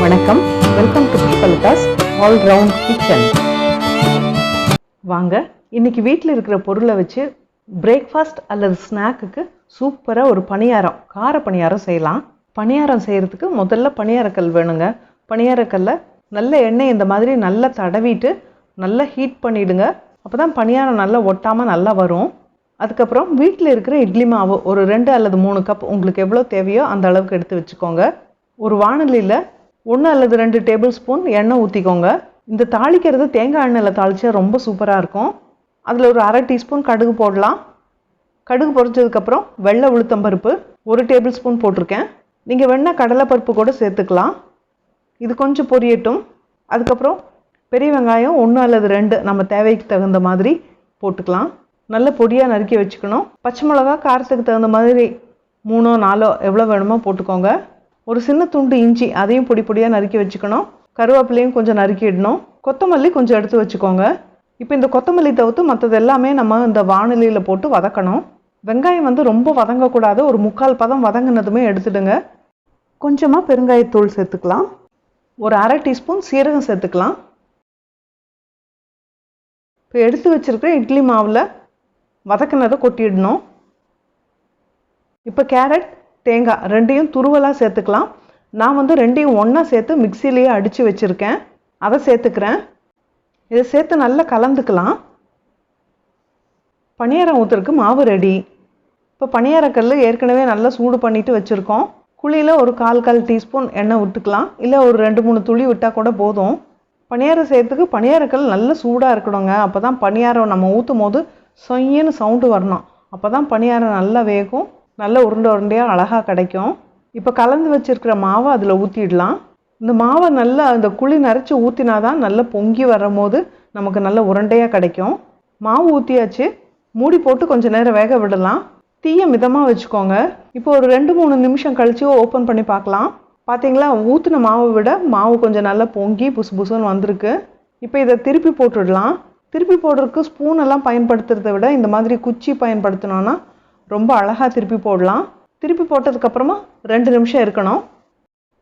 வணக்கம், welcome to Pushpalatha's all round kitchen. வாங்க, இன்னைக்கு வீட்டில் இருக்கிற பொருளை வச்சு பிரேக்ஃபாஸ்ட் அல்லது ஸ்நாக்குக்கு சூப்பராக ஒரு பணியாரம், கார பணியாரம் செய்யலாம். பணியாரம் செய்கிறதுக்கு முதல்ல பணியாரக்கல் வேணுங்க. பணியாரக்கல்லை நல்ல எண்ணெய் இந்த மாதிரி நல்லா தடவிட்டு நல்லா ஹீட் பண்ணிவிடுங்க. அப்போ தான் பணியாரம் நல்லா ஒட்டாமல் நல்லா வரும். அதுக்கப்புறம் வீட்டில் இருக்கிற இட்லி மாவு ஒரு 2 அல்லது 3 கப் உங்களுக்கு எவ்வளோ தேவையோ அந்த அளவுக்கு எடுத்து வச்சுக்கோங்க. ஒரு வாணலியில் 1 அல்லது 2 டேபிள் ஸ்பூன் எண்ணெய் ஊற்றிக்கோங்க. இந்த தாளிக்கிறது தேங்காய் எண்ணெயில் தாளித்தா ரொம்ப சூப்பராக இருக்கும். அதில் ஒரு அரை டீஸ்பூன் கடுகு போடலாம். கடுகு பொரிச்சதுக்கப்புறம் வெள்ளை உளுத்தம்பருப்பு 1 டேபிள் ஸ்பூன் போட்டிருக்கேன். நீங்கள் வேணால் கடலைப்பருப்பு கூட சேர்த்துக்கலாம். இது கொஞ்சம் பொரியட்டும். அதுக்கப்புறம் பெரிய வெங்காயம் 1 அல்லது 2 நம்ம தேவைக்கு தகுந்த மாதிரி போட்டுக்கலாம். நல்ல பொடியாக நறுக்கி வச்சுக்கணும். பச்சை மிளகா காரத்துக்கு தகுந்த மாதிரி 3 4 எவ்வளோ வேணுமோ போட்டுக்கோங்க. ஒரு சின்ன துண்டு இஞ்சி அதையும் பொடி பொடியாக நறுக்கி வச்சுக்கணும். கருவேப்பிலையும் கொஞ்சம் நறுக்கிடணும். கொத்தமல்லி கொஞ்சம் எடுத்து வச்சுக்கோங்க. இப்போ இந்த கொத்தமல்லி தவிர்த்து மற்றது எல்லாமே நம்ம இந்த வாணலியில் போட்டு வதக்கணும். வெங்காயம் ரொம்ப வதங்கக்கூடாது. ஒரு 3/4 பதம் வதங்கினதுமே எடுத்துடுங்க. கொஞ்சமாக பெருங்காயத்தூள் சேர்த்துக்கலாம். ஒரு அரை டீஸ்பூன் சீரகம் சேர்த்துக்கலாம். இப்போ எடுத்து வச்சுருக்கிற இட்லி மாவில் வதக்கினதை கொட்டிடணும். இப்போ கேரட் தேங்காய் 2யும் துருவலாக சேர்த்துக்கலாம். நான் 2யும் ஒன்றா சேர்த்து மிக்சிலேயே அடித்து வச்சுருக்கேன். அதை சேர்த்துக்கிறேன். இதை சேர்த்து நல்லா கலந்துக்கலாம். பணியாரம் ஊற்றுறதுக்கு மாவு ரெடி. இப்போ பணியாரக்கல் ஏற்கனவே நல்லா சூடு பண்ணிவிட்டு வச்சுருக்கோம். குழியில் ஒரு 1/4 டீஸ்பூன் எண்ணெய் விட்டுக்கலாம். இல்லை ஒரு 2-3 துளி விட்டால் கூட போதும். பணியாரம் செய்கிறதுக்கு பணியாரக்கல் நல்லா சூடாக இருக்கணுங்க. அப்போ தான் பணியாரம் நம்ம ஊற்றும் போது சொய்யின்னு சவுண்டு வரணும். அப்போ தான் பணியாரம் நல்லா வேகும், நல்ல உருண்டை உருண்டையாக அழகாக கிடைக்கும். இப்போ கலந்து வச்சுருக்கிற மாவை அதில் ஊற்றிடலாம். இந்த மாவை நல்லா இந்த குழி நிறச்சி ஊற்றினா தான் நல்லா பொங்கி வரும்போது நமக்கு நல்ல உருண்டையாக கிடைக்கும். மாவு ஊற்றியாச்சு. மூடி போட்டு கொஞ்சம் நேரம் வேக விடலாம். தீயை மிதமாக வச்சுக்கோங்க. இப்போ ஒரு 2-3 நிமிஷம் கழித்து ஓப்பன் பண்ணி பார்க்கலாம். பார்த்தீங்களா, ஊற்றின மாவை விட மாவு கொஞ்சம் நல்லா பொங்கி புசு புசுன்னு வந்திருக்கு. இப்போ இதை திருப்பி போட்டுடலாம். திருப்பி போடுறதுக்கு ஸ்பூனெல்லாம் பயன்படுத்துறதை விட இந்த மாதிரி குச்சி பயன்படுத்தினோன்னா ரொம்ப அழகாக திருப்பி போடலாம். திருப்பி போட்டதுக்கப்புறமா 2 நிமிஷம் இருக்கணும்.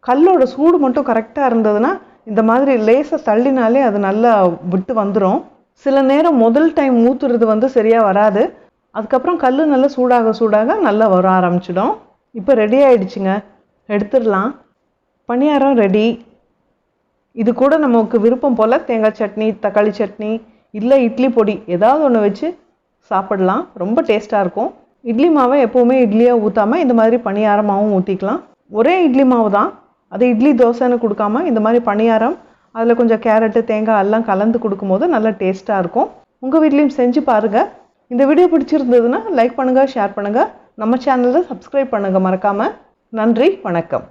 கல்லோட சூடு மட்டும் கரெக்டாக இருந்ததுன்னா இந்த மாதிரி லேசாக தள்ளினாலே அது நல்லா விட்டு வந்துடும். சில நேரம் முதல் டைம் ஊற்றுறது சரியாக வராது. அதுக்கப்புறம் கல் நல்லா சூடாக நல்லா வர ஆரம்பிச்சிடும். இப்போ ரெடி ஆகிடுச்சுங்க, எடுத்துடலாம். பணியாரம் ரெடி. இது கூட நமக்கு விருப்பம் போல் தேங்காய் சட்னி, தக்காளி சட்னி, இல்லை இட்லி பொடி ஏதாவது ஒன்று வச்சு சாப்பிடலாம். ரொம்ப டேஸ்ட்டாக இருக்கும். இட்லி மாவை எப்போவுமே இட்லியாக ஊற்றாமல் இந்த மாதிரி பணியாரமாகவும் ஊற்றிக்கலாம். ஒரே இட்லி மாவு தான், அது இட்லி தோசைன்னு கொடுக்காம இந்த மாதிரி பணியாரம் அதில் கொஞ்சம் கேரட்டு தேங்காய் எல்லாம் கலந்து கொடுக்கும்போது நல்லா டேஸ்ட்டாக இருக்கும். உங்கள் வீட்லேயும் செஞ்சு பாருங்கள். இந்த வீடியோ பிடிச்சிருந்ததுன்னா லைக் பண்ணுங்கள், ஷேர் பண்ணுங்கள். நம்ம சேனலை சப்ஸ்கிரைப் பண்ணுங்கள் மறக்காமல். நன்றி, வணக்கம்.